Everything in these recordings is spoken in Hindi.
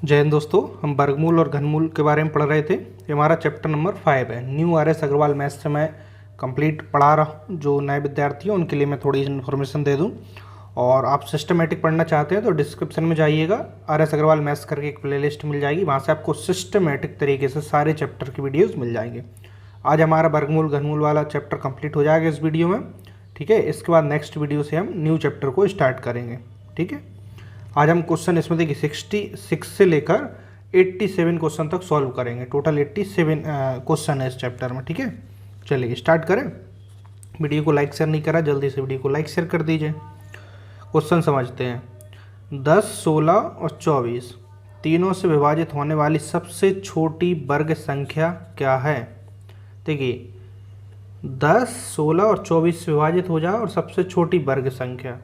जय हिंद दोस्तों। हम वर्गमूल और घनमूल के बारे में पढ़ रहे थे। ये हमारा चैप्टर नंबर 5 है। New RS. अग्रवाल मैथ्स से मैं कंप्लीट पढ़ा रहा हूँ। जो नए विद्यार्थी हैं उनके लिए मैं थोड़ी इन्फॉर्मेशन दे दूँ। और आप सिस्टमेटिक पढ़ना चाहते हैं तो डिस्क्रिप्शन में जाइएगा, आर.एस. अग्रवाल मैथ्स करके एक प्लेलिस्ट मिल जाएगी, वहाँ से आपको सिस्टमेटिक तरीके से सारे चैप्टर की वीडियोज़ मिल जाएंगे। आज हमारा वर्गमूल घनमूल वाला चैप्टर कंप्लीट हो जाएगा इस वीडियो में। ठीक है, इसके बाद नेक्स्ट वीडियो से हम न्यू चैप्टर को स्टार्ट करेंगे। ठीक है, आज हम क्वेश्चन इसमें देखिए 66 से लेकर 87 क्वेश्चन तक सॉल्व करेंगे। टोटल 87 क्वेश्चन है इस चैप्टर में। ठीक है, चलिए स्टार्ट करें। वीडियो को लाइक शेयर नहीं करा, जल्दी से वीडियो को लाइक शेयर कर दीजिए। क्वेश्चन समझते हैं। 10, 16 और 24 तीनों से विभाजित होने वाली सबसे छोटी वर्ग संख्या क्या है? देखिए 10, 16 और 24 से विभाजित हो जाए और सबसे छोटी वर्ग संख्या,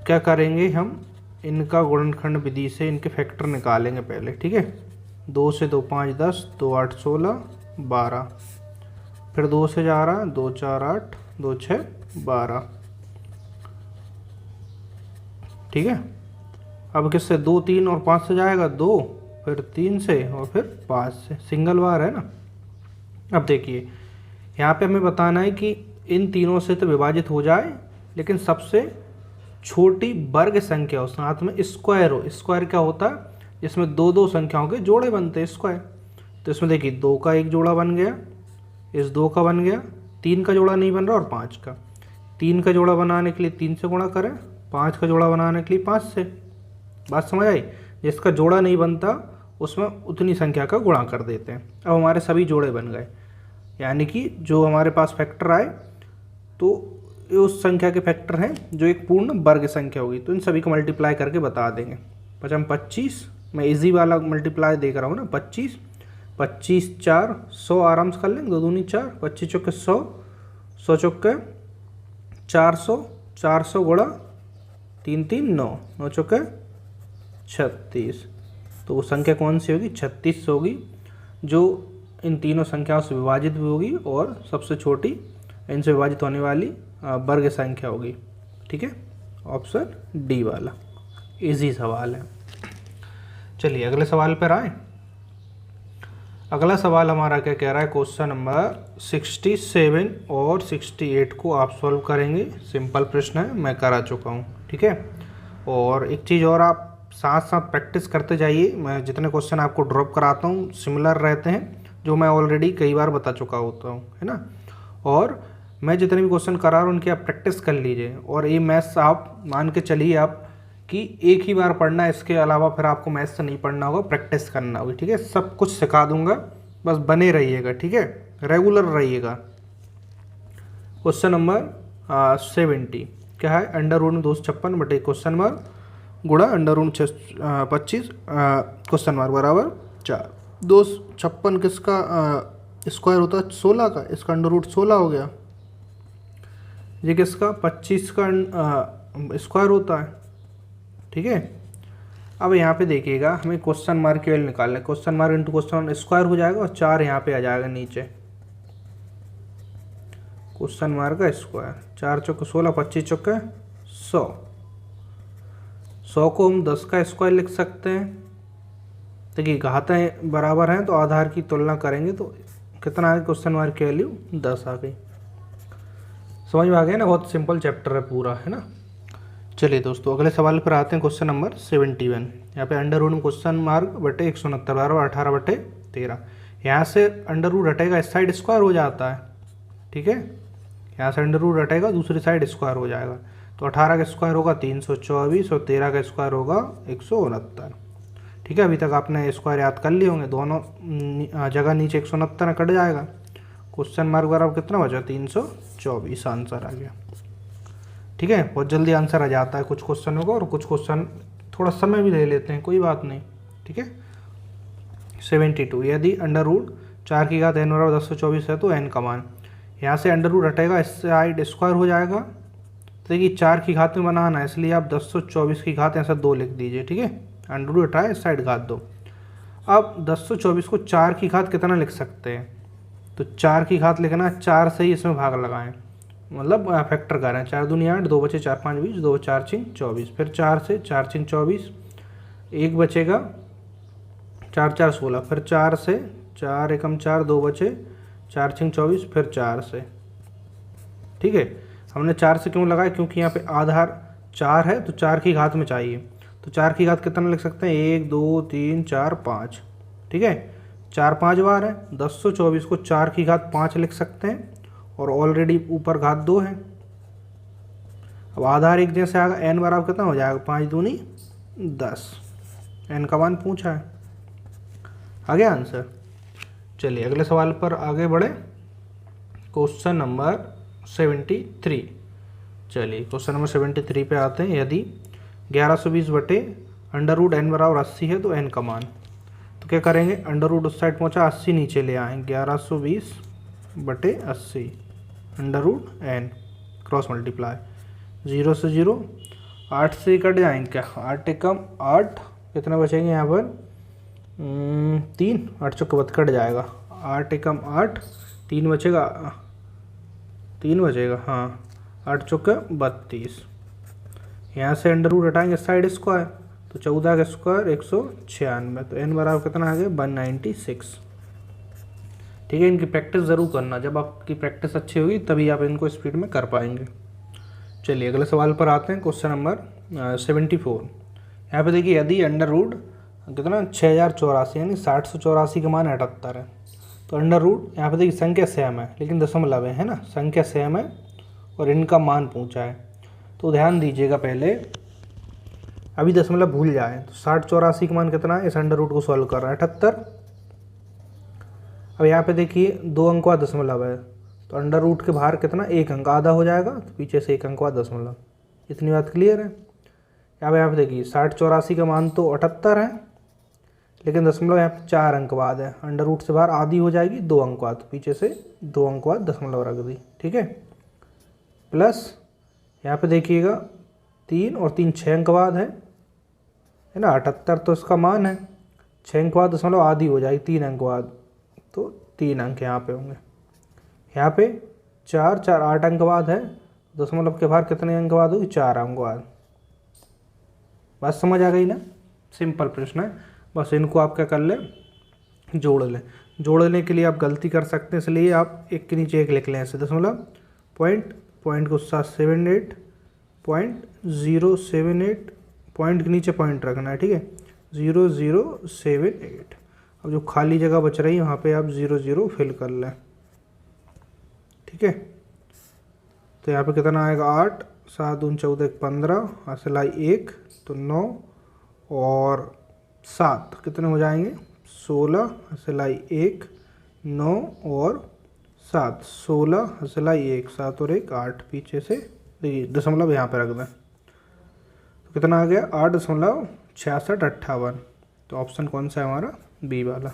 क्या करेंगे हम? इनका गुणनखंड विधि से इनके फैक्टर निकालेंगे पहले। ठीक है, 2 से 2 5 10, 2 8 16 12, फिर 2 से जा रहा है 2 4 8, 2 6 12। ठीक है, अब किससे? 2 3 और 5 से जाएगा 2, फिर 3 से और फिर 5 से, सिंगल बार है ना। अब देखिए यहाँ पे हमें बताना है कि इन तीनों से तो विभाजित हो जाए, लेकिन सबसे छोटी वर्ग संख्या हो, साथ में स्क्वायर हो। स्क्वायर क्या होता है? इसमें दो दो संख्याओं के जोड़े बनते हैं, स्क्वायर। तो इसमें देखिए 2 का एक जोड़ा बन गया, इस 2 का बन गया, 3 का जोड़ा नहीं बन रहा, और 5 का। 3 का जोड़ा बनाने के लिए 3 से गुणा करें, 5 का जोड़ा बनाने के लिए 5 से। बात समझ आई? जिसका जोड़ा नहीं बनता उसमें उतनी संख्या का गुणा कर देते हैं। अब हमारे सभी जोड़े बन गए, यानी कि जो हमारे पास फैक्टर आए तो ये उस संख्या के फैक्टर हैं जो एक पूर्ण वर्ग संख्या होगी। तो इन सभी को मल्टीप्लाई करके बता देंगे। 25, मैं इजी वाला मल्टीप्लाई देख रहा हूँ ना। 25 25 4 100 आराम से कर लेंगे, 2 दूनी 4, 25 चौके 100, 100 चौके 400, 400 गुणा 3 3 9, 9 चौके 36। तो वो संख्या कौन सी होगी? 36 होगी, जो इन तीनों संख्याओं से विभाजित भी होगी और सबसे छोटी इनसे विभाजित होने वाली वर्ग संख्या होगी। ठीक है, ऑप्शन डी वाला इजी सवाल है। चलिए अगले सवाल पर आए। अगला सवाल हमारा क्या कह रहा है? क्वेश्चन नंबर 67 और 68 को आप सॉल्व करेंगे। सिंपल प्रश्न है, मैं करा चुका हूँ। ठीक है, और एक चीज़ और, आप साथ साथ प्रैक्टिस करते जाइए। मैं जितने क्वेश्चन आपको ड्रॉप कराता हूँ सिमिलर रहते हैं, जो मैं ऑलरेडी कई बार बता चुका होता हूँ, है ना। और मैं जितने भी क्वेश्चन करा रहा हूँ उनकी आप प्रैक्टिस कर लीजिए। और ये मैथ्स आप मान के चलिए आप कि एक ही बार पढ़ना है, इसके अलावा फिर आपको मैथ्स नहीं पढ़ना होगा, प्रैक्टिस करना होगी। ठीक है, सब कुछ सिखा दूंगा, बस बने रहिएगा। ठीक है, रेगुलर रहिएगा। क्वेश्चन नंबर 70 क्या है? अंडर रूट 256 बटे क्वेश्चन मार्क गुणा अंडर रूट 25 क्वेश्चन मार्क बराबर 4। 256 किसका स्क्वायर होता है? 16 का। इसका अंडर रूट 16 हो गया। ये किसका? 25 का स्क्वायर होता है। ठीक है, अब यहाँ पे देखिएगा, हमें क्वेश्चन मार्क की वैल्यू निकालना है। Question mark into question square हो जाएगा और 4 यहाँ पे आ जाएगा नीचे। क्वेश्चन मार्क का स्क्वायर, 4 चौके 16, 25 चौके 100। 100 को हम 10 का स्क्वायर लिख सकते हैं। देखिए घातें बराबर हैं तो आधार की तुलना करेंगे तो कितना आ गया? क्वेश्चन मार्क की वैल्यू 10 आ गई। समझ में आ गया ना? बहुत सिंपल चैप्टर है पूरा, है ना। चलिए दोस्तों अगले सवाल पर आते हैं। Question number 71। यहाँ पे अंडर रूट में क्वेश्चन मार्क बटे 169 बराबर 18 बटे 13। यहाँ से अंडर रूट हटेगा, इस साइड स्क्वायर हो जाता है। ठीक है, यहाँ से अंडर रूट हटेगा, दूसरी साइड स्क्वायर हो जाएगा। तो 18 का स्क्वायर होगा 324 और 13 का स्क्वायर होगा 169। ठीक है, अभी तक आपने स्क्वायर याद कर लिए होंगे। दोनों जगह नीचे 169 कट जाएगा। क्वेश्चन मार्क बराबर कितना बचा? 324 आंसर आ गया। ठीक है, बहुत जल्दी आंसर आ जाता है कुछ क्वेश्चनों का, और कुछ क्वेश्चन थोड़ा समय भी ले लेते हैं, कोई बात नहीं। ठीक है, 72 यदि अंडर रूट 4 की घात n बराबर 1024 है तो n का मान, यहाँ से अंडर रूट हटेगा, इस साइड स्क्वायर हो जाएगा। तो देखिए 4 की घात में बनाना है, इसलिए आप 1024 की घात ऐसा 2 लिख दीजिए। ठीक है, अंडर रूट हटाए, इस साइड घात 2। अब 1024 को 4 की घात कितना लिख सकते हैं? तो 4 की घात लिखना, 4 से ही इसमें भाग लगाएं, मतलब फैक्टर कर रहे हैं। 4 दूनी 8, 2 बचे 4 5 20, 2 4 6 24, फिर 4 से 4 6 24, 1 बचेगा 4 4 16, फिर 4 से 4 एकम 4 2 बचे, 4 6 24, फिर 4 से। ठीक है, हमने 4 से क्यों लगाया, क्योंकि यहाँ पे आधार 4 है तो 4 की घात में चाहिए। तो 4 की घात कितना लिख सकते हैं, 1 2 3 4 5। ठीक है, 4 5 बार है, 1024 को 4 की घात 5 लिख सकते हैं, और ऑलरेडी ऊपर घात 2 है। अब आधार एक जैसे आएगा, n बराबर कितना हो जाएगा, 5 दूनी 10, n का मान पूछा है। आ गया आंसर। चलिए अगले सवाल पर आगे बढ़े, क्वेश्चन नंबर 73। चलिए क्वेश्चन नंबर 73 पे आते हैं। यदि 1120 बटे √n बराबर 80 है तो n का मान। तो क्या करेंगे, अंडर रूट उस साइड पहुंचा, 80 नीचे ले आए, 1120 बटे 80 √n क्रॉस मल्टीप्लाई, 0 से 0, 8 से कट जाएंगे क्या, 8 एकम 8, कितना बचेंगे यहाँ पर 3, 8 चौके 32 कट जाएगा, 8 एकम 8, 3 बचेगा, 3 बचेगा, हाँ 8 चौके 32। यहाँ से अंडर रूट हटाएंगे साइड स्क्वायर, तो 14 का स्क्वायर 196, तो n बराबर कितना आ गया 196। ठीक है, इनकी प्रैक्टिस ज़रूर करना, जब आपकी प्रैक्टिस अच्छी होगी तभी आप इनको स्पीड में कर पाएंगे। चलिए अगले सवाल पर आते हैं, क्वेश्चन नंबर 74। यहाँ पे देखिए, यदि अंडर रूट कितना 6084 यानी 60 से 84 का मान 78 है, तो अंडर रूट यहाँ पे देखिए संख्या सेम है लेकिन दशमलव है ना, संख्या सेम है और इनका मान पूछा है। तो ध्यान दीजिएगा, पहले अभी दशमलव भूल जाए, तो 60 84 का मान कितना है, इस अंडर रूट को सॉल्व कर रहा है 78। अब यहाँ पे देखिए 2 अंक का दशमलव है, तो अंडर रूट के बाहर कितना, 1 अंक आधा हो जाएगा, तो पीछे से 1 अंक का दशमलव। इतनी बात क्लियर है। यहाँ पे देखिए 60 84 का मान तो 78 है, लेकिन दशमलव यहाँ पे 4 अंक बाद है, अंडर रूट से बाहर आधी हो जाएगी 2 अंक बाद, तो पीछे से 2 अंक बाद दशमलव रख दी। ठीक है, प्लस यहाँ पे देखिएगा 3 और 3 6 अंक बाद है ना, 78 तो इसका मान है, 6 अंक बाद दशमलव आधी हो जाएगी 3 अंक बाद, तो 3 अंक यहाँ पे होंगे। यहाँ पे 4 4 8 अंक बाद है, दशमलव के बाहर कितने अंक बाद होगी, 4 अंक बाद। बात समझ आ गई ना, सिंपल प्रश्न है, बस इनको आप क्या कर लें, जोड़ लें। जोड़ने के लिए आप गलती कर सकते हैं, इसलिए आप एक के नीचे एक लिख लें ऐसे, दशमलव पॉइंट को साथ 78.078, पॉइंट के नीचे पॉइंट रखना है। ठीक है, 0078। अब जो खाली जगह बच रही है वहाँ पे आप 00 फिल कर लें। ठीक है, तो यहाँ पे कितना आएगा, 8 7 दून 14 15, सिलाई 1 तो 9 और 7 कितने हो जाएंगे, 16, सिलाई 1 9 और 7, 16 सिलाई 1, 7 और 1 8, पीछे से देखिए दशमलव यहाँ पे रख दें, तो कितना आ गया 8.6658। तो ऑप्शन कौन सा है हमारा, बी वाला।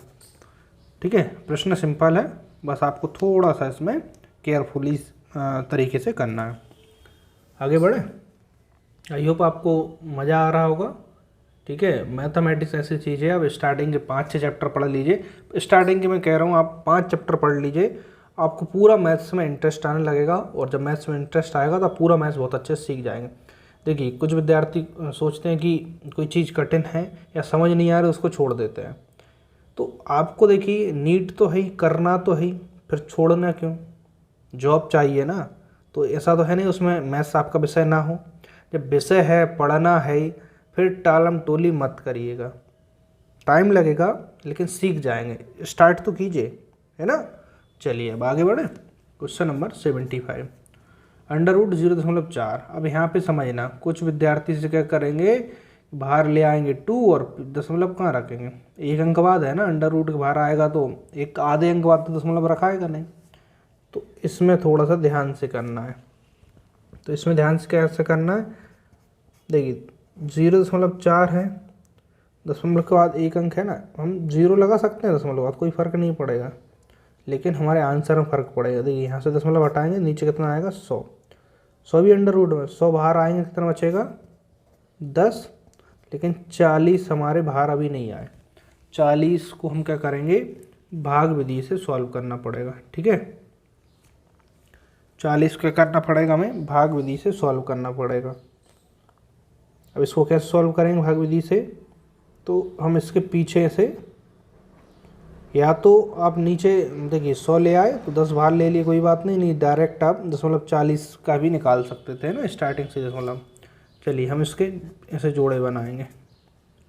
ठीक है, प्रश्न सिंपल है, बस आपको थोड़ा सा इसमें केयरफुली तरीके से करना है। आगे बढ़े, आई होप आपको मज़ा आ रहा होगा। ठीक है, मैथमेटिक्स ऐसी चीज़ है, अब स्टार्टिंग के 5-6 चैप्टर पढ़ लीजिए, स्टार्टिंग के मैं कह रहा हूँ आप 5 चैप्टर पढ़ लीजिए, आपको पूरा मैथ्स में इंटरेस्ट आने लगेगा, और जब मैथ्स में इंटरेस्ट आएगा तो आप पूरा मैथ्स बहुत अच्छे से सीख जाएंगे। देखिए कुछ विद्यार्थी सोचते हैं कि कोई चीज़ कठिन है या समझ नहीं आ रही, उसको छोड़ देते हैं। तो आपको देखिए नीट तो है ही, करना तो है ही, फिर छोड़ना क्यों, जॉब चाहिए ना, तो ऐसा तो है नहीं उसमें मैथ्स आपका विषय ना हो। जब विषय है, पढ़ना है, फिर टालम टोली मत करिएगा, टाइम लगेगा लेकिन सीख जाएंगे, स्टार्ट तो कीजिए, है ना। चलिए अब आगे बढ़े, क्वेश्चन नंबर 75, अंडर रूट 0.4। अब यहाँ पे समझना, कुछ विद्यार्थी से क्या करेंगे, बाहर ले आएंगे 2 और दशमलव कहाँ रखेंगे, 1 अंक बाद है ना, अंडर रूट के बाहर आएगा तो एक आधे अंक बाद तो दशमलव रखाएगा नहीं, तो इसमें थोड़ा सा ध्यान से करना है। तो इसमें ध्यान से कैसे करना है, देखिए 0.4 है, दशमलव के बाद 1 अंक है ना, हम 0 लगा सकते हैं दशमलव के बाद, कोई फ़र्क नहीं पड़ेगा, लेकिन हमारे आंसर में फ़र्क पड़ेगा। देखिए यहाँ से दशमलव हटाएंगे, नीचे कितना आएगा 100 भी अंडर रूट में, 100 बाहर आएंगे कितना बचेगा 10, लेकिन 40 हमारे बाहर अभी नहीं आए, 40 को हम क्या करेंगे, भाग विधि से सॉल्व करना पड़ेगा। ठीक है, 40 क्या करना पड़ेगा, हमें भाग विधि से सॉल्व करना पड़ेगा। अब इसको कैसे सॉल्व करेंगे भाग विधि से, तो हम इसके पीछे से या तो आप नीचे देखिए 100 ले आए तो 10 बाहर ले लिए, कोई बात नहीं, नहीं डायरेक्ट आप 0.40 का भी निकाल सकते थे ना स्टार्टिंग से 0। चलिए हम इसके ऐसे जोड़े बनाएंगे,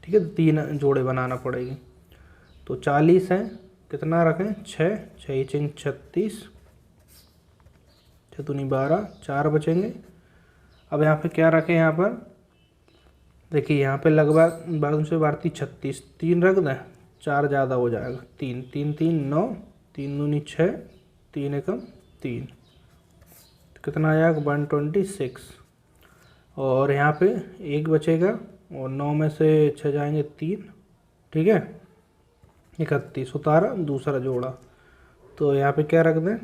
ठीक है, 3 जोड़े बनाना पड़ेगी। तो 40 है, कितना रखें 6, 6 चिंग 36, 6 दूनी 12, 4 बचेंगे। अब यहाँ पे क्या रखें, यहाँ पर देखिए यहाँ पे लगभग 12 से 32 36, 3 रख दें, 4 ज़्यादा हो जाएगा, 3 3 3 9, 3 दूनी 6, 3 एकम 3, तो कितना आ जाएगा 126। और यहाँ पे 1 बचेगा और 9 में से 6 जाएंगे 3, ठीक है, 31 उतारा, दूसरा जोड़ा। तो यहाँ पे क्या रख दें,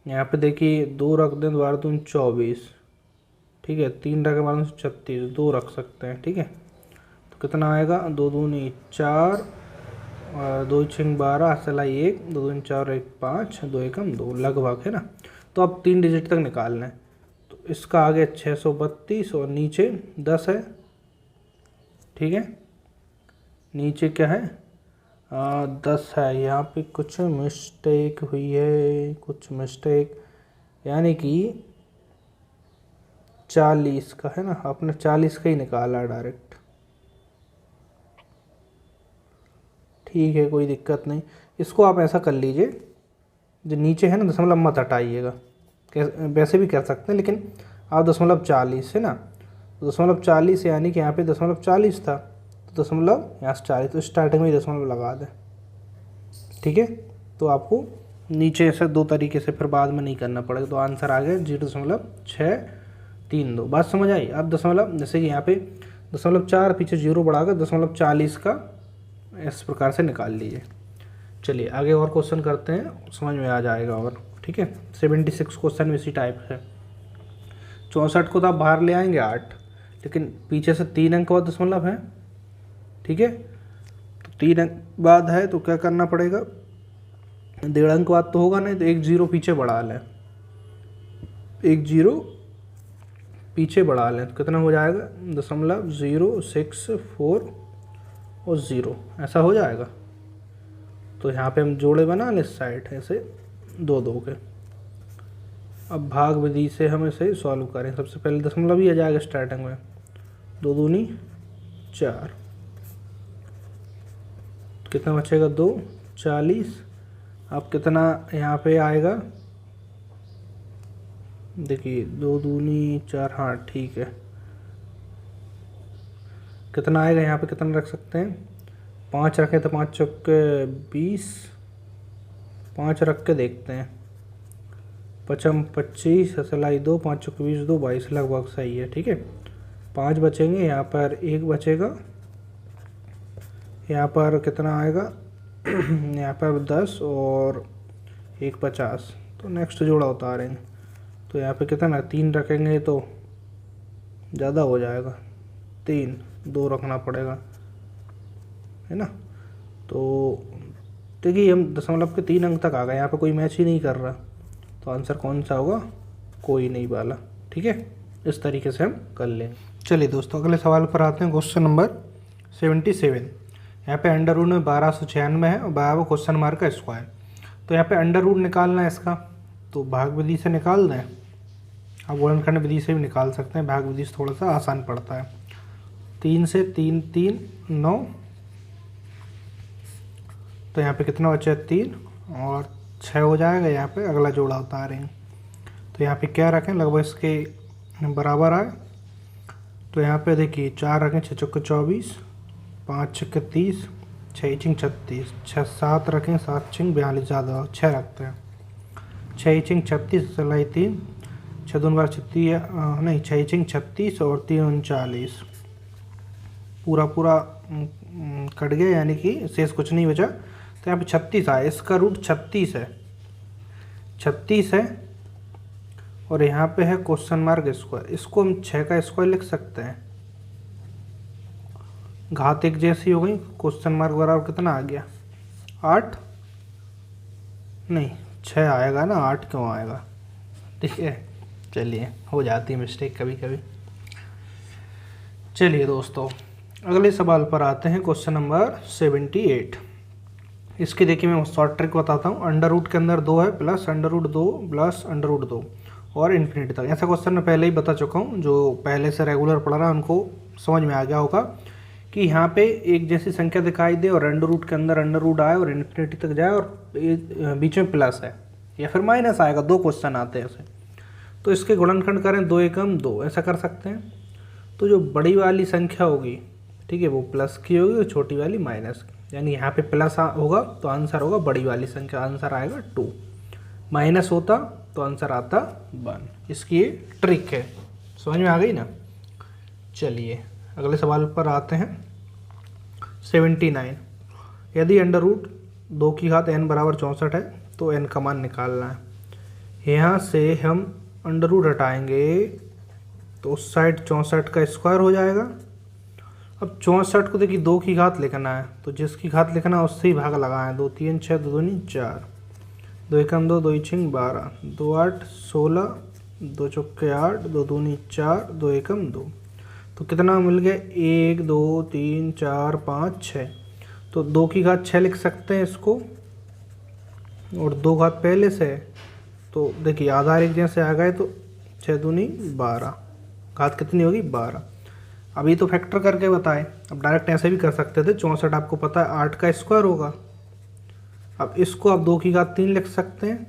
यहाँ पे देखिए 2 रख दें, 12 दूनी 24, ठीक है, 3 रख 12 से 36, 2 रख सकते हैं, ठीक है। तो कितना आएगा, 2 दूनी 4, 2 छिंग 12, सिलाई 1, 2 दूनी 4 1 5, 2 एकम 2 लगभग, है ना। तो अब 3 डिजिट तक निकालना है। तो इसका आगे 632 और नीचे 10 है, ठीक है, नीचे क्या है 10 है। यहाँ पे कुछ मिस्टेक हुई है, कुछ मिस्टेक, यानी कि 40 का है ना, आपने 40 का ही निकाला डायरेक्ट, ठीक है, कोई दिक्कत नहीं। इसको आप ऐसा कर लीजिए, जो नीचे है ना दशमलव मत हटाइएगा, वैसे भी कर सकते हैं, लेकिन आप 0.40 है ना, तो 0.40 यानी कि यहाँ पे 0.40 था, तो दशमलव यहाँ से 40, तो स्टार्टिंग में ही दशमलव लगा दें, ठीक है। तो आपको नीचे से 2 तरीके से फिर बाद में नहीं करना पड़ेगा। तो आंसर आ गया 0.632। बात समझ आई। अब दशमलव, जैसे कि यहाँ पे 0.4 पीछे 0 बढ़ाकर 0.40 का इस प्रकार से निकाल लीजिए। चलिए आगे और क्वेश्चन करते हैं, समझ में आ जाएगा और, ठीक है। 76 क्वेश्चन भी इसी टाइप है। 64 को तो आप बाहर ले आएंगे 8, लेकिन पीछे से 3 अंक बाद दशमलव है, ठीक है, तो 3 अंक बाद है तो क्या करना पड़ेगा, 1.5 अंक बाद तो होगा नहीं, तो 1 0 पीछे बढ़ा लें, 1 0 पीछे बढ़ा लें, तो कितना हो जाएगा 0.064 और 0, ऐसा हो जाएगा। तो यहाँ पे हम जोड़े बना लें इस साइड ऐसे 2 2 के। अब भाग विधि से हम इसे सॉल्व करें। सबसे पहले दशमलव ही आ जाएगा स्टार्टिंग में, 2 दूनी 4, कितना बचेगा 2 40। अब कितना यहाँ पे आएगा, देखिए 2 दूनी 4, हाँ ठीक है, कितना आएगा यहाँ पे, कितना रख सकते हैं 5 रखें तो 5 चौके 20, 5 रख के देखते हैं, 5 25, सिलाई 2, 5 चौके 20, 2 22 लगभग सही है, ठीक है। 5 बचेंगे, यहाँ पर 1 बचेगा, यहाँ पर कितना आएगा यहाँ पर 10 और 1 50, तो नेक्स्ट जोड़ा उतारेंगे। तो यहाँ पे कितना 3 रखेंगे तो ज़्यादा हो जाएगा, 3 2 रखना पड़ेगा, है ना। तो देखिए हम दशमलव के 3 अंक तक आ गए, यहाँ पे कोई मैच ही नहीं कर रहा, तो आंसर कौन सा होगा, कोई नहीं वाला, ठीक है। इस तरीके से हम कर लेंगे। चलिए दोस्तों अगले सवाल पर आते हैं, क्वेश्चन नंबर 77। यहाँ पे अंडर रूट में 1296 है और बराबर क्वेश्चन मार्क का स्क्वायर। तो यहाँ पे अंडर रूट निकालना है इसका, तो भाग विधि से निकाल दें, आप गुणनखंड विधि से भी निकाल सकते हैं, भाग विधि से थोड़ा सा आसान पड़ता है। 3 से 3 3 9, तो यहाँ पे कितना बचा 3 और 6 हो जाएगा। यहाँ पे अगला जोड़ा उतारेंगे, तो यहाँ पे क्या रखें, लगभग इसके बराबर आए। तो यहाँ पे देखिए 4 रखें, 6 चौके 24, 5 छक्के 30, 6 छिंग 36, 6 7 रखें, 7 छिंग 42, ज़्यादा 6 रखते हैं, 6 छिंग 36, सिलाई 3, 6 दून बार 36, नहीं 6 छिंग 36 और 3 39, पूरा पूरा कट गया, यानी कि शेष कुछ नहीं बचा। तो यहाँ पे 36 आया, इसका रूट 36 है, 36 है, और यहाँ पे है क्वेश्चन मार्क स्क्वायर। इसको हम 6 का स्क्वायर लिख सकते हैं, घात एक जैसी हो गई, क्वेश्चन मार्क बराबर कितना आ गया 8, नहीं 6 आएगा ना, 8 क्यों आएगा, ठीक है। चलिए हो जाती है मिस्टेक कभी कभी। चलिए दोस्तों अगले सवाल पर आते हैं, क्वेश्चन नंबर 78। इसकी देखिए मैं शॉर्ट ट्रिक बताता हूँ। अंडर रूट के अंदर 2 है, plus under root 2 plus under root 2 और इन्फिनिटी तक। ऐसा क्वेश्चन मैं पहले ही बता चुका हूँ, जो पहले से रेगुलर पढ़ रहा है उनको समझ में आ गया होगा कि यहाँ पे एक जैसी संख्या दिखाई दे और अंडर रूट के अंदर अंडर रूट आए और इन्फिनिटी तक जाए और बीच में प्लस है या फिर माइनस आएगा। 2 क्वेश्चन आते हैं ऐसे, तो इसके गुणनखंड करें 2 एकम 2, ऐसा कर सकते हैं। तो जो बड़ी वाली संख्या होगी, ठीक है, वो प्लस की होगी और छोटी वाली माइनस की, यानी यहाँ पे प्लस होगा तो आंसर होगा बड़ी वाली संख्या, आंसर आएगा 2। माइनस होता तो आंसर आता 1। इसकी ये ट्रिक है, समझ में आ गई ना। चलिए अगले सवाल पर आते हैं। 79, यदि अंडर रूट 2 की घात n बराबर 64 है तो n का मान निकालना है। यहाँ से हम अंडर रूट हटाएंगे तो उस साइड 64 का स्क्वायर हो जाएगा। अब 64 को देखिए 2 की घात लिखना है, तो जिसकी घात लिखना है उससे ही भाग लगाएं। 2 3 6 2 दूनी 4, 2 एकम 2, 2 छीं 12, 2 8 16, 2 चौके 8, 2 दूनी 4, 2 एकम 2। तो कितना मिल गया? 1 2 3 4 5 6। तो 2 की घात 6 लिख सकते हैं इसको, और 2 घात पहले से, तो देखिए आधार एक जैसे आ गए, तो 6 दूनी 12, घात कितनी होगी? 12। अभी तो फैक्टर करके बताए, अब डायरेक्ट ऐसे भी कर सकते थे। 64 आपको पता है 8 का स्क्वायर होगा। अब इसको आप 2 की घात 3 लिख सकते हैं,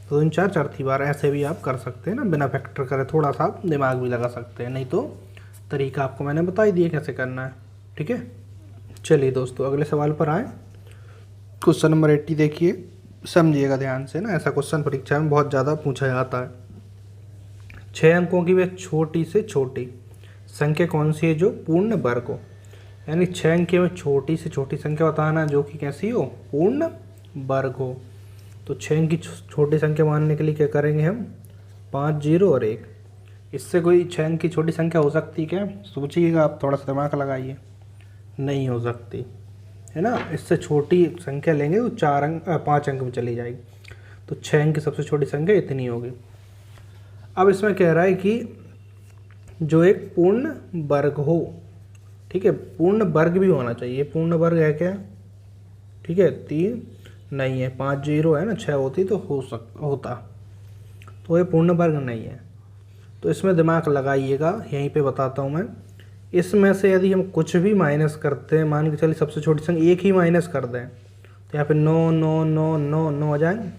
2 दूनी 4 4 थी 12, ऐसे भी आप कर सकते हैं ना, बिना फैक्टर करे। थोड़ा सा आप दिमाग भी लगा सकते हैं, नहीं तो तरीका आपको मैंने बता ही दिया कैसे करना है, ठीक है। चलिए दोस्तों अगले सवाल पर आए। क्वेश्चन नंबर 80 देखिए, समझिएगा ध्यान से ना, ऐसा क्वेश्चन परीक्षा में बहुत ज़्यादा पूछा जाता है। 6 अंकों की वे छोटी से छोटी संख्या कौन सी है जो पूर्ण वर्ग हो? यानी 6 अंक में छोटी से छोटी संख्या बताना जो कि कैसी हो? पूर्ण वर्ग हो। तो 6 अंक की छोटी संख्या मानने के लिए क्या करेंगे हम? 5 0 और 1। इससे कोई 6 अंक की छोटी संख्या हो सकती क्या? सोचिएगा आप, थोड़ा सा दिमाग लगाइए। नहीं हो सकती, है ना। इससे छोटी संख्या लेंगे तो 5 अंक में चली जाएगी। तो 6 अंक की सबसे छोटी संख्या इतनी होगी। अब इसमें कह रहा है कि जो एक पूर्ण वर्ग हो, ठीक है, पूर्ण वर्ग भी होना चाहिए। पूर्ण वर्ग है क्या? ठीक है, 3 नहीं है, 5 0 है ना, 6 होती तो होता, तो ये पूर्ण वर्ग नहीं है। तो इसमें दिमाग लगाइएगा, यहीं पे बताता हूँ मैं। इसमें से यदि हम कुछ भी माइनस करते हैं, मान के चलिए सबसे छोटी संख्या 1 ही माइनस कर दें, तो यहाँ पे 9 9 9 9 9 आ जाए,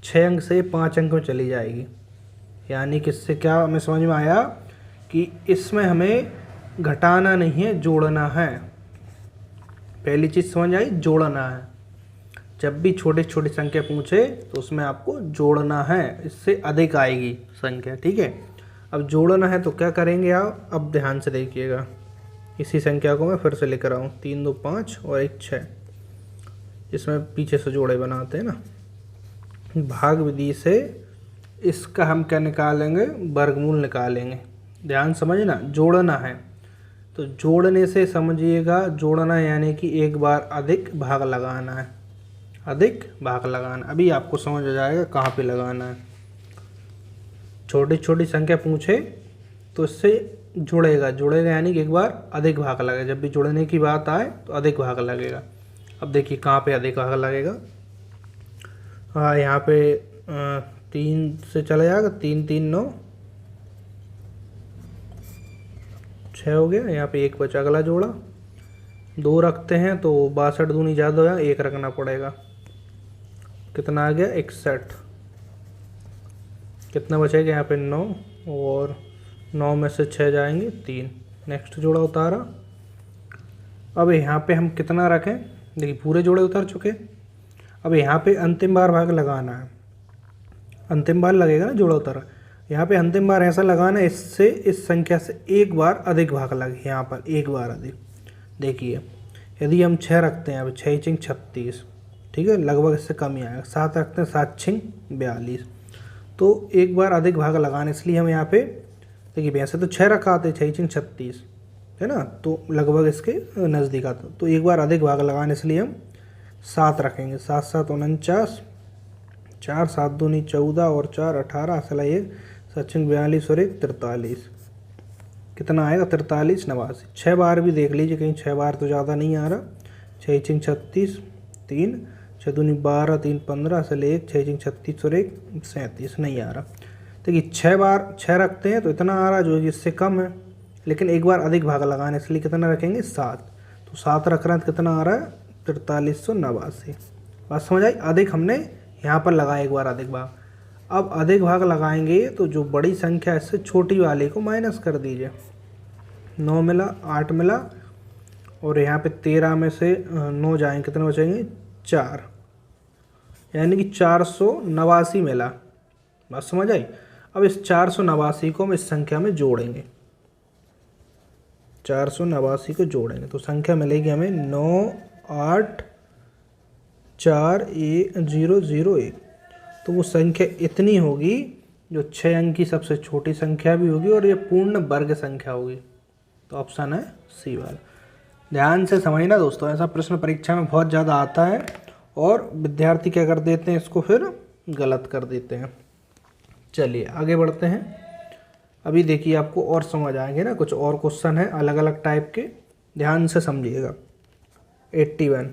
6 अंक से 5 अंक में चली जाएगी। यानी कि इससे क्या हमें समझ में आया कि इसमें हमें घटाना नहीं है, जोड़ना है। पहली चीज़ समझ आई, जोड़ना है। जब भी छोटी छोटी संख्या पूछे तो उसमें आपको जोड़ना है, इससे अधिक आएगी संख्या, ठीक है। अब जोड़ना है तो क्या करेंगे आप? अब ध्यान से देखिएगा, इसी संख्या को मैं फिर से लेकर आऊँ। 3 2 5 और 1 6, इसमें पीछे से जोड़े बनाते हैं ना। भाग विधि से इसका हम क्या निकालेंगे? वर्गमूल निकालेंगे। ध्यान समझना, जोड़ना है तो जोड़ने से समझिएगा, जोड़ना यानी कि एक बार अधिक भाग लगाना है, अधिक भाग लगाना। अभी आपको समझ आ जाएगा कहाँ पे लगाना है। छोटी छोटी संख्या पूछे तो इससे जुड़ेगा, जुड़ेगा यानी कि एक बार अधिक भाग लगेगा। जब भी जुड़ने की बात आए तो अधिक भाग लगेगा। अब देखिए कहाँ पे अधिक भाग लगेगा। हाँ, यहाँ पे 3 से चला जाएगा, 3 3 9 6 हो गया। यहाँ पे 1 बचा, अगला जोड़ा 2 रखते हैं तो 62 दूनी ज़्यादा हो जाएगा, 1 रखना पड़ेगा। कितना आ गया? 61। कितना बचेगा? यहाँ पे 9, और 9 में से 6 जाएंगे 3। नेक्स्ट जोड़ा उतारा। अब यहाँ पे हम कितना रखें? देखिए पूरे जोड़े उतर चुके। अब यहाँ पे अंतिम बार भाग लगाना है, अंतिम बार लगेगा ना जोड़ा उतारा। यहाँ पे अंतिम बार ऐसा लगाना है इससे इस संख्या से एक बार अधिक भाग लगे, यहाँ पर एक बार अधिक। देखिए यदि हम 6 रखते हैं, अब 6 6 36, ठीक है, लगभग इससे कम ही आएगा। 7 रखते हैं, 7 6 42, तो एक बार अधिक भाग लगाना, इसलिए हम यहाँ पे देखिए वैसे तो 6 रखा आते, 6 6 36 है ना, तो लगभग इसके नज़दीक आता। तो एक बार अधिक भाग लगाने इसलिए हम 7 रखेंगे। 7 7 49, 4 7 दूनी 14 और 4 18, असला 1 7 6 42 और 1 43। कितना आएगा? 43 89। 6 बार भी देख लीजिए, कहीं 6 बार तो ज़्यादा नहीं आ रहा। 6 6 36, 3, 6 दूनी 12, 3 15, असल 1, 6 6 36 और 1 37 नहीं आ रहा। देखिए 6 बार 6 रखते हैं तो इतना आ रहा जो इससे कम है, लेकिन एक बार अधिक भाग लगाना इसलिए कितना रखेंगे 7, तो 7 रख रहे हैं तो कितना आ रहा है 4389। बात समझ आई। अधिक हमने यहाँ पर लगाया एक बार अधिक भाग, अब अधिक भाग लगाएंगे तो जो बड़ी संख्या है इससे छोटी वाली को माइनस कर दीजिए। 9 मिला, 8 मिला और यहाँ पे 13 में से 9 जाएंगे कितने बचेंगे 4, यानी कि 489 मिला। बात समझ आई। अब इस 489 को हम इस संख्या में जोड़ेंगे, 489 को जोड़ेंगे तो संख्या मिलेगी हमें 984001। तो वो संख्या इतनी होगी जो 6 अंक की सबसे छोटी संख्या भी होगी और ये पूर्ण वर्ग संख्या होगी। तो ऑप्शन है सी वाला। ध्यान से समझना दोस्तों, ऐसा प्रश्न परीक्षा में बहुत ज़्यादा आता है और विद्यार्थी क्या कर देते हैं, इसको फिर गलत कर देते हैं। चलिए आगे बढ़ते हैं। अभी देखिए आपको और समझ आएंगे ना, कुछ और क्वेश्चन है अलग अलग टाइप के, ध्यान से समझिएगा। 81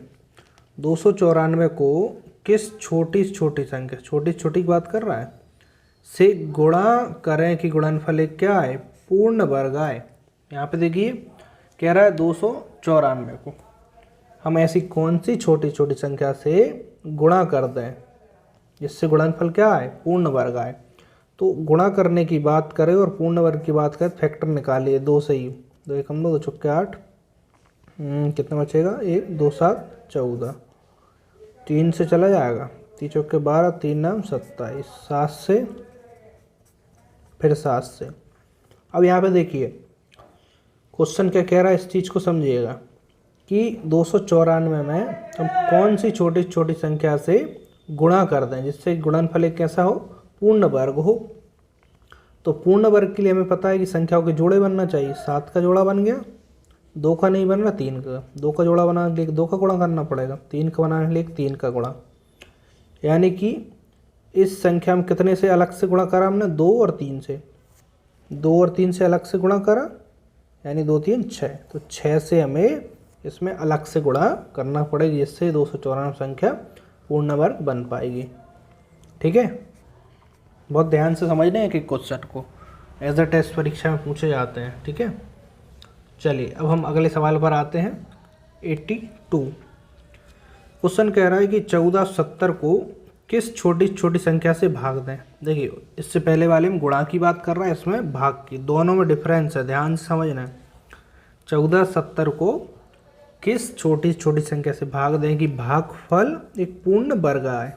294 को किस छोटी छोटी संख्या, छोटी छोटी की बात कर रहा है, से गुणा करें कि गुणनफल क्या आए, पूर्ण वर्ग आए। यहाँ पे देखिए कह रहा है 294 को हम ऐसी कौन सी छोटी छोटी संख्या से गुणा कर दें जिससे गुणनफल क्या आए, पूर्ण वर्ग आए। तो गुणा करने की बात करें और पूर्ण वर्ग की बात करें, फैक्टर निकालिए 2 से ही, 2 एकम 2, 2 चौके 8, कितना बचेगा 1, 2 7 14, 3 से चला जाएगा, 3 चौके 12, 3 9 27, 7 से फिर 7 से। अब यहाँ पे देखिए क्वेश्चन क्या कह रहा है, इस चीज़ को समझिएगा कि 294 में हम कौन सी छोटी छोटी संख्या से गुणा कर दें जिससे गुणनफल एक कैसा हो, पूर्ण वर्ग हो। तो पूर्ण वर्ग के लिए हमें पता है कि संख्याओं के जोड़े बनना चाहिए। 7 का जोड़ा बन गया, 2 का नहीं बन रहा, 3 का। 2 का जोड़ा बनाने के लिए 2 का गुणा करना पड़ेगा, 3 का बनाने के लिए 3 का गुणा। यानी कि इस संख्या में कितने से अलग से गुणा करा हमने, 2 और 3 से, 2 और 3 से अलग से गुणा करा, यानी 2 3 6, तो 6 से हमें इसमें अलग से गुणा करना पड़ेगा जिससे 294 संख्या पूर्ण वर्ग बन पाएगी। ठीक है, बहुत ध्यान से समझना है कि क्वेश्चन को एज अ टेस्ट परीक्षा में पूछे जाते हैं। ठीक है, चलिए अब हम अगले सवाल पर आते हैं। 82 क्वेश्चन कह रहा है कि 1470 को किस छोटी छोटी संख्या से भाग दें। देखिए इससे पहले वाले में गुणा की बात कर रहा है, इसमें भाग की, दोनों में डिफरेंस है, ध्यान से समझना है। 1470 को किस छोटी छोटी संख्या से भाग दें कि भागफल एक पूर्ण वर्ग आए।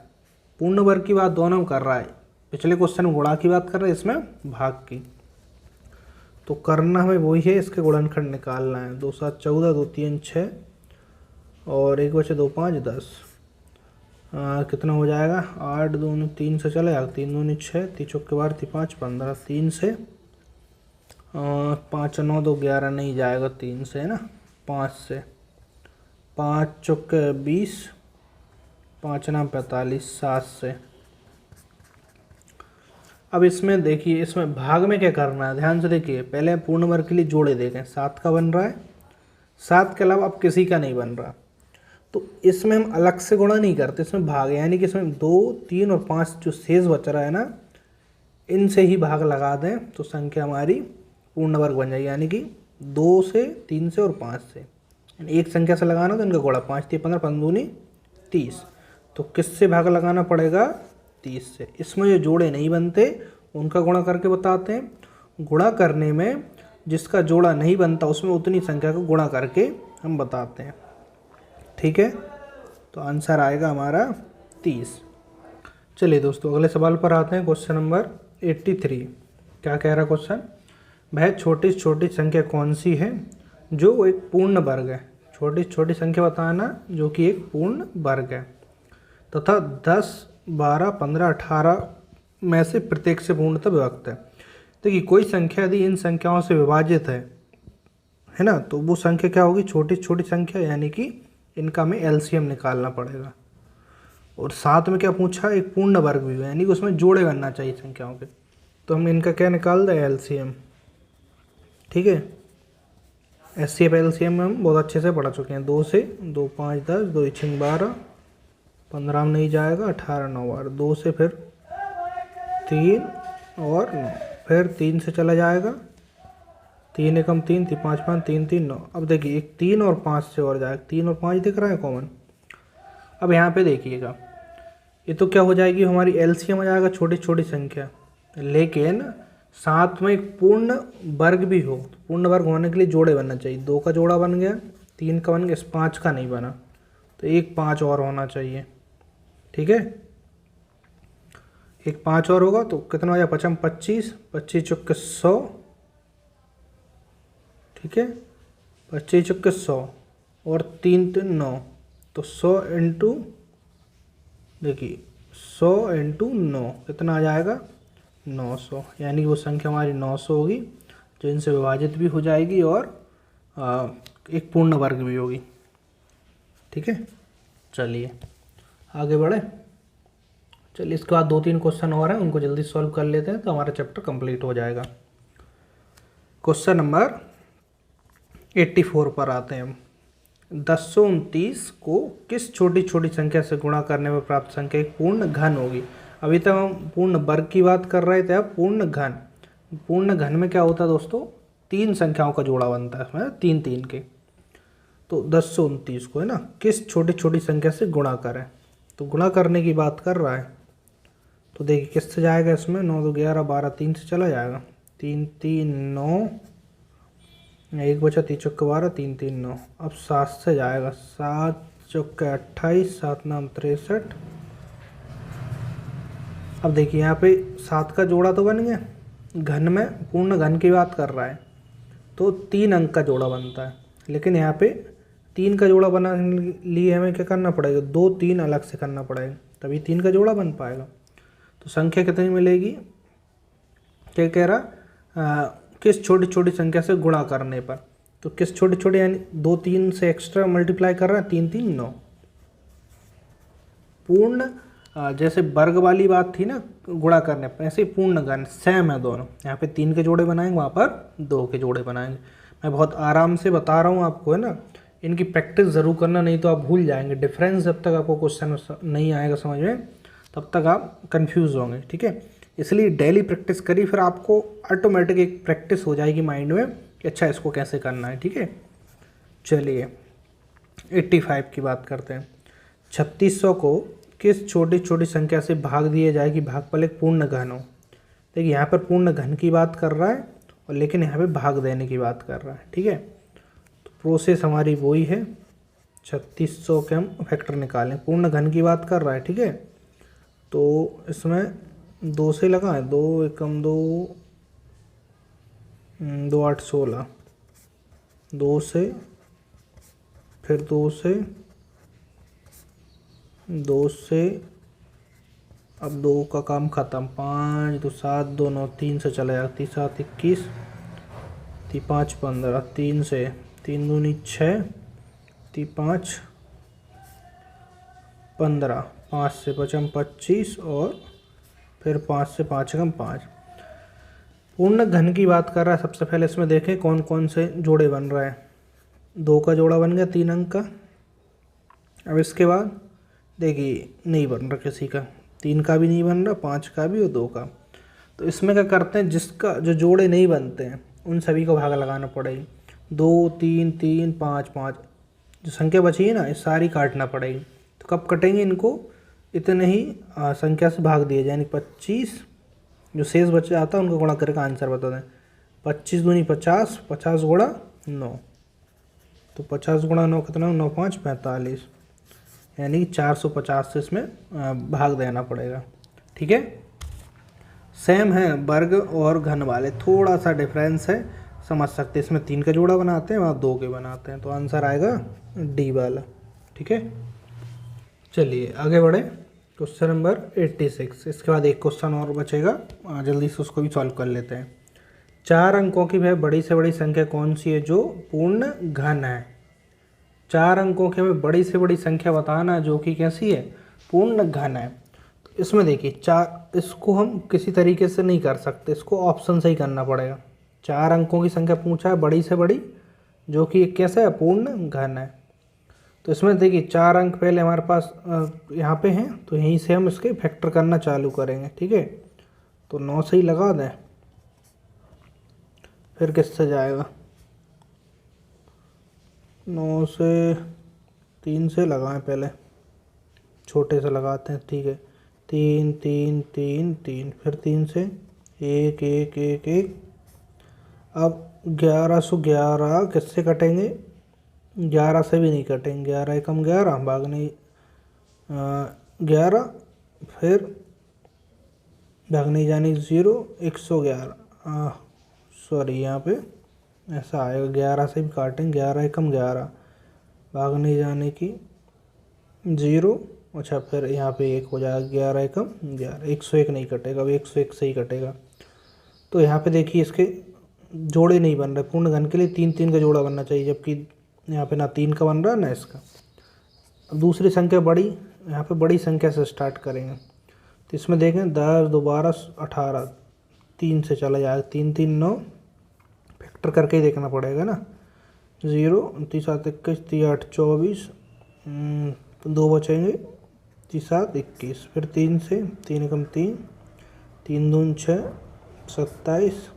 पूर्ण वर्ग की बात दोनों में कर रहा है, पिछले क्वेश्चन में गुणा की बात कर रहे हैं, इसमें भाग की। तो करना हमें वही है, इसके गुणनखंड निकालना है। 2 7 14, 2 3 6 और 1 बचे 2 5 10, कितना हो जाएगा 8 2 3 से चले जाएगा, 3 2 6, 3 चौके 12, 3 5 15, 3 से 5 9 2 11 नहीं जाएगा, 3 से है ना, 5 से, 5 चौके 20, 5 9 45, 7 से। अब इसमें देखिए, इसमें भाग में क्या करना है, ध्यान से देखिए। पहले पूर्ण वर्ग के लिए जोड़े देखें, 7 का बन रहा है, 7 के अलावा अब किसी का नहीं बन रहा, तो इसमें हम अलग से गुणा नहीं करते, इसमें भाग है, यानी कि इसमें 2 3 और 5 जो शेष बच रहा है ना, इनसे ही भाग लगा दें तो संख्या हमारी पूर्ण वर्ग बन जाएगी। यानी कि 2 से, 3 से और 5 से, एक संख्या से लगाना तो इनका गुणा, 5 3 15, 15 दूनी 30, तो किससे भाग लगाना पड़ेगा, 30 से। इसमें जो जोड़े नहीं बनते उनका गुणा करके बताते हैं। गुणा करने में जिसका जोड़ा नहीं बनता उसमें उतनी संख्या को गुणा करके हम बताते हैं। ठीक है, तो आंसर आएगा हमारा 30। चलिए दोस्तों अगले सवाल पर आते हैं। Question number 83। क्या कह रहा क्वेश्चन, वह छोटी छोटी संख्या कौन सी है जो एक पूर्ण वर्ग है। छोटी छोटी संख्या बताना जो कि एक पूर्ण वर्ग है तथा 10 12 15 18 में से प्रत्येक से पूर्णतः विभक्त है। देखिए कोई संख्या यदि इन संख्याओं से विभाजित है ना, तो वो संख्या क्या होगी, छोटी छोटी संख्या, यानी कि इनका हमें एलसीएम निकालना पड़ेगा। और साथ में क्या पूछा, एक पूर्ण वर्ग भी है, यानी कि उसमें जोड़े बनना चाहिए संख्याओं के, तो हम इनका क्या निकाल दें, एलसीएम। ठीक है, एचसीएफ एलसीएम में हम बहुत अच्छे से पढ़ा चुके हैं। 2 से 2 5 10, 2 6 12, 15 में नहीं जाएगा, 18 9 बार 2 से, फिर 3 और 9, फिर 3 से चला जाएगा, 3 एकम 3, 5 5 3 3 9। अब देखिए एक 3 और 5 से और जाएगा, 3 और 5 दिख रहा है कॉमन। अब यहाँ पे देखिएगा, ये तो क्या हो जाएगी हमारी एलसीएम आ जाएगा छोटी छोटी संख्या, लेकिन साथ में एक पूर्ण वर्ग भी हो। तो पूर्ण वर्ग होने के लिए जोड़े बनना चाहिए, 2 का जोड़ा बन गया, 3 का बन गया, 5 का नहीं बना, तो एक 5 और होना चाहिए। ठीक है, एक 5 और होगा तो कितना हो जाएगा, 5 25, 25 चौके 100। ठीक है, 25 चौके 100 और 3 3 9, तो 100 इंटू, देखिए 100 इंटू 9 कितना आ जाएगा, 900। यानी वो संख्या हमारी 900 होगी, जो इनसे विभाजित भी हो जाएगी और एक पूर्ण वर्ग भी होगी। ठीक है, चलिए आगे बढ़े। चलिए इसके बाद 2-3 क्वेश्चन और हैं, उनको जल्दी सॉल्व कर लेते हैं तो हमारा चैप्टर कंप्लीट हो जाएगा। क्वेश्चन नंबर 84 पर आते हैं हम। 1029 को किस छोटी छोटी संख्या से गुणा करने में प्राप्त संख्या एक पूर्ण घन होगी। अभी तक हम पूर्ण वर्ग की बात कर रहे थे, अब पूर्ण घन। पूर्ण घन में क्या होता है दोस्तों, 3 संख्याओं का जोड़ा बनता है इसमें, 3 3 के। तो 1029 को है ना किस छोटी छोटी संख्या से गुणा करें, तो गुणा करने की बात कर रहा है। तो देखिए किससे जाएगा इसमें, 9 2 11 12, 3 से चला जाएगा, 3 3 9, 1 बचा, 3 चौके 12, 3 3 9। अब 7 से जाएगा, 7 चौके 28, 7 9 63। अब देखिए यहाँ पे 7 का जोड़ा तो बन गया, घन में पूर्ण घन की बात कर रहा है तो 3 अंक का जोड़ा बनता है, लेकिन यहाँ पे 3 का जोड़ा बनाने के लिए हमें क्या करना पड़ेगा, 2 3 अलग से करना पड़ेगा, तभी 3 का जोड़ा बन पाएगा। तो संख्या कितनी मिलेगी, क्या कह रहा, किस छोटी छोटी संख्या से गुणा करने पर। तो किस छोटी छोटी, यानी 2 3 से एक्स्ट्रा मल्टीप्लाई कर रहा है, 3 3 9। पूर्ण जैसे वर्ग वाली बात थी ना गुणा करने पर, ऐसे पूर्ण घन सेम है दोनों। यहाँ पे 3 के जोड़े बनाएंगे, वहाँ पर 2 के जोड़े बनाएंगे। मैं बहुत आराम से बता रहा हूँ आपको, है ना, इनकी प्रैक्टिस ज़रूर करना, नहीं तो आप भूल जाएंगे। डिफरेंस जब तक आपको क्वेश्चन नहीं आएगा समझ में, तब तक आप कंफ्यूज होंगे। ठीक है, इसलिए डेली प्रैक्टिस करिए, फिर आपको ऑटोमेटिक एक प्रैक्टिस हो जाएगी माइंड में कि अच्छा इसको कैसे करना है। ठीक है, चलिए 85 की बात करते हैं। 3600 को किस छोटी छोटी संख्या से भाग दिया जाए कि भागफल एक पूर्ण घन हो। देखिए यहाँ पर पूर्ण घन की बात कर रहा है और लेकिन यहाँ पे भाग देने की बात कर रहा है। ठीक है, तो प्रोसेस हमारी वही है, 3600 के हम फैक्टर निकालें, पूर्ण घन की बात कर रहा है। ठीक है, तो इसमें 2 से लगाएं, 2 एकम 2, 2 8 16, 2 से, फिर 2 से, 2 से, अब 2 का काम ख़त्म, 5 2 7 2 9, 3 से चला जाएगा, 3 7 21, 3 5 15, 3 से, 3 दूनी 6, 3 5 15, 5 से 5 25 और फिर 5 से 5 कम 5। पूर्ण घन की बात कर रहा है। सबसे पहले इसमें देखें कौन कौन से जोड़े बन रहे हैं। 2 का जोड़ा बन गया 3 अंक का। अब इसके बाद देखिए नहीं बन रहा किसी का, 3 का भी नहीं बन रहा, 5 का भी और 2 का। तो इसमें क्या करते हैं, जिसका जो जोड़े नहीं बनते हैं उन सभी को भाग लगाना पड़ेगी। 2 3 3 5 5 जो संख्या बची है ना, ये सारी काटना पड़ेगी। तो कब कटेंगे इनको, इतने ही संख्या से भाग दिए यानी 25, जो शेष बच जाता है उनको गुणा करके आंसर बता दें। 25 दूनी 50, 50 गुणा 9, तो 50 गुणा 9 कितना, 9 5 45, यानी 450 से इसमें भाग देना पड़ेगा। ठीक है, सेम है वर्ग और घन वाले, थोड़ा सा डिफरेंस है, समझ सकते हैं। इसमें 3 का जोड़ा बनाते हैं, वहाँ 2 के बनाते हैं, तो आंसर आएगा डी वाला। ठीक है, चलिए आगे बढ़े। क्वेश्चन नंबर 86, इसके बाद एक क्वेश्चन और बचेगा, जल्दी से उसको भी सॉल्व कर लेते हैं। 4 अंकों की वह बड़ी से बड़ी संख्या कौन सी है जो पूर्ण घन है। 4 अंकों की हमें बड़ी से बड़ी संख्या बताना है जो कि कैसी है, पूर्ण घन है। तो इसमें देखिए 4, इसको हम किसी तरीके से नहीं कर सकते, इसको ऑप्शन से ही करना पड़ेगा। 4 अंकों की संख्या पूछा है बड़ी से बड़ी, जो कि कैसा है, पूर्ण घन है। तो इसमें देखिए 4 अंक पहले हमारे पास यहाँ पे हैं, तो यहीं से हम इसके फैक्टर करना चालू करेंगे। ठीक है, तो 9 से ही लगा दें, फिर किससे जाएगा, 9 से 3 से लगाएं, पहले छोटे से लगाते हैं। ठीक है, 3 3 3 3, फिर 3 से 1 1 1 1। अब 1111 किससे कटेंगे, 11 से भी नहीं कटेंगे, 11 एकम 11 भागने 11, फिर भागने जाने 0 111, सॉरी यहाँ पे ऐसा आएगा, 11 से भी काटेंगे, 11 एकम 11 भागने जाने की 0। अच्छा, फिर यहाँ पे 1 हो जाएगा, 11 एकम 11, 101 नहीं कटेगा, अब 101 से ही कटेगा। तो यहाँ पे देखिए इसके जोड़े नहीं बन रहे, पूर्ण घन के लिए 3 3 का जोड़ा बनना चाहिए, जबकि यहाँ पे ना 3 का बन रहा है ना इसका। अब दूसरी संख्या बड़ी, यहाँ पे बड़ी संख्या से स्टार्ट करेंगे। तो इसमें देखें 10 2 12 18, 3 से चला जाएगा, 3 3 9, फैक्टर करके ही देखना पड़ेगा ना, 0 3 7 21 3 8 24, 2 बचेंगे, 3 7 21, फिर 3 से 3 एकम 3 3 दून 6 27,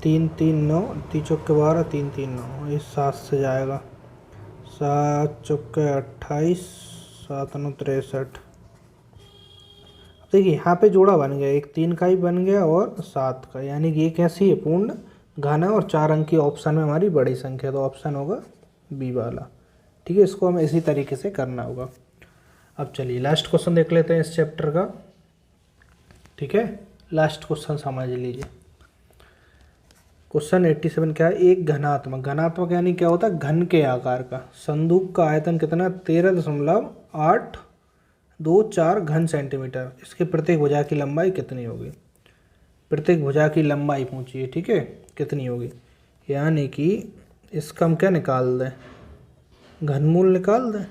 3 3 9, 3 चौके 12 3 3 9, ये 7 से जाएगा, 7 चौके 28 7 9 63। देखिए यहाँ पे जोड़ा बन गया, एक 3 का ही बन गया और 7 का, यानी कि ये कैसी है, पूर्ण घन है और 4 अंक की ऑप्शन में हमारी बड़ी संख्या, तो ऑप्शन होगा बी वाला। ठीक है, इसको हमें इसी तरीके से करना होगा। अब चलिए लास्ट क्वेश्चन देख लेते हैं इस चैप्टर का। ठीक है, लास्ट क्वेश्चन समझ लीजिए। क्वेश्चन 87 क्या है, एक घनात्मक, घनात्मक यानी क्या होता है, घन के आकार का संदूक का आयतन कितना, 13.824 घन सेंटीमीटर, इसके प्रत्येक भुजा की लंबाई कितनी होगी, प्रत्येक भुजा की लंबाई पूछिए। ठीक है, कितनी होगी, यानी कि इसका हम क्या निकाल दें, घनमूल निकाल दें।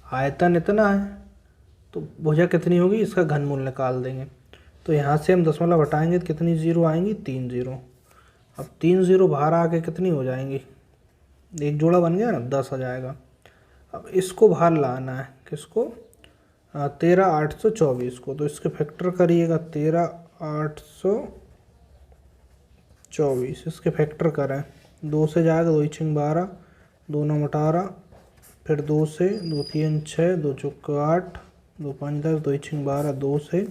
आयतन इतना है तो भुजा कितनी होगी, इसका घनमूल निकाल देंगे। तो यहाँ से हम दशमलव हटाएंगे तो कितनी 0 आएंगी, 3 0। अब 3 0 बाहर आके कितनी हो जाएंगी, एक जोड़ा बन गया ना, 10 आ जाएगा। अब इसको बाहर लाना है, किसको, 13,824 को, तो इसके फैक्टर करिएगा, 13,824, इसके फैक्टर करें, 2 से जाएगा, 2 छंग 12, 2 9 18, फिर 2 से 2 3 6, 2 चौके 8, 2 5 10, 2 छंग 12, 2 से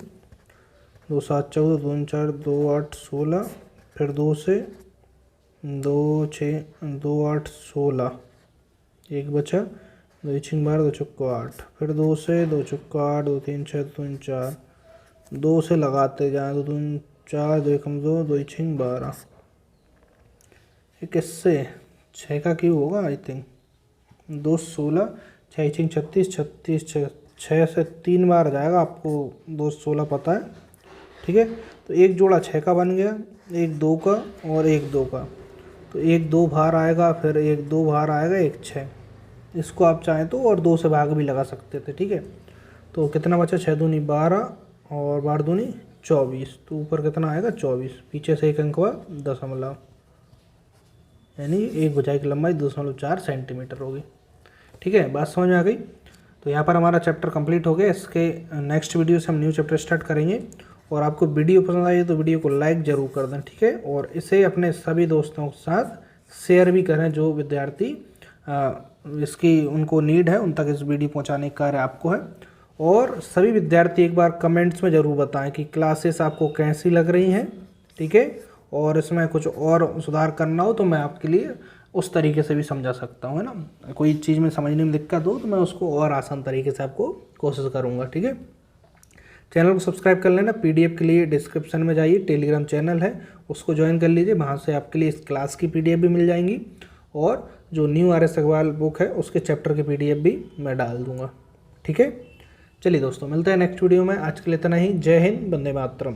2 7 14, 2 4 2 8 16, फिर 2 से 2 6 2 8 16, एक बचा, 2 छंग 12, 2 चौके 8, फिर 2 से 2 चौके 8, 2 3 6 2 4, 2 से लगाते जाएँ, 2 2 4, 2 एकम 2, 2 छंग 12, ये किससे 6 का क्यों होगा, आई थिंक 2 16, 6 छंग 36 36, 6 से 3 बार जाएगा, आपको 2 16 पता है। ठीक है, तो एक जोड़ा 6 का बन गया, एक 2 का और एक 2 का, तो एक 2 बाहर आएगा, फिर एक 2 बाहर आएगा, एक 6, इसको आप चाहें तो और 2 से भाग भी लगा सकते थे। ठीक है, तो कितना बचा, 6 दूनी 12 और 12 दूनी 24, तो ऊपर कितना आएगा 24, पीछे से एक अंक हुआ दशमलव, यानी एक भुजा की लंबाई 2.4 सेंटीमीटर होगी। ठीक है, बात समझ में आ गई। तो यहाँ पर हमारा चैप्टर कंप्लीट हो गया। इसके नेक्स्ट वीडियो से हम न्यू चैप्टर स्टार्ट करेंगे। और आपको वीडियो पसंद आई तो वीडियो को लाइक ज़रूर कर दें। ठीक है, और इसे अपने सभी दोस्तों के साथ शेयर भी करें, जो विद्यार्थी इसकी उनको नीड है उन तक इस वीडियो पहुँचाने का कार्य आपको है। और सभी विद्यार्थी एक बार कमेंट्स में ज़रूर बताएं कि क्लासेस आपको कैसी लग रही हैं। ठीक है, और इसमें कुछ और सुधार करना हो तो मैं आपके लिए उस तरीके से भी समझा सकता हूँ, है ना। कोई चीज़ में समझने में दिक्कत हो तो मैं उसको और आसान तरीके से आपको कोशिश करूँगा। ठीक है, चैनल को सब्सक्राइब कर लेना। पीडीएफ के लिए डिस्क्रिप्शन में जाइए, टेलीग्राम चैनल है उसको ज्वाइन कर लीजिए, वहाँ से आपके लिए इस क्लास की पीडीएफ भी मिल जाएंगी। और जो न्यू आर.एस. अग्रवाल बुक है उसके चैप्टर की पीडीएफ भी मैं डाल दूँगा। ठीक है, चलिए दोस्तों, मिलते हैं नेक्स्ट वीडियो में। आज के लिए इतना ही। जय हिंद, वंदे मातरम।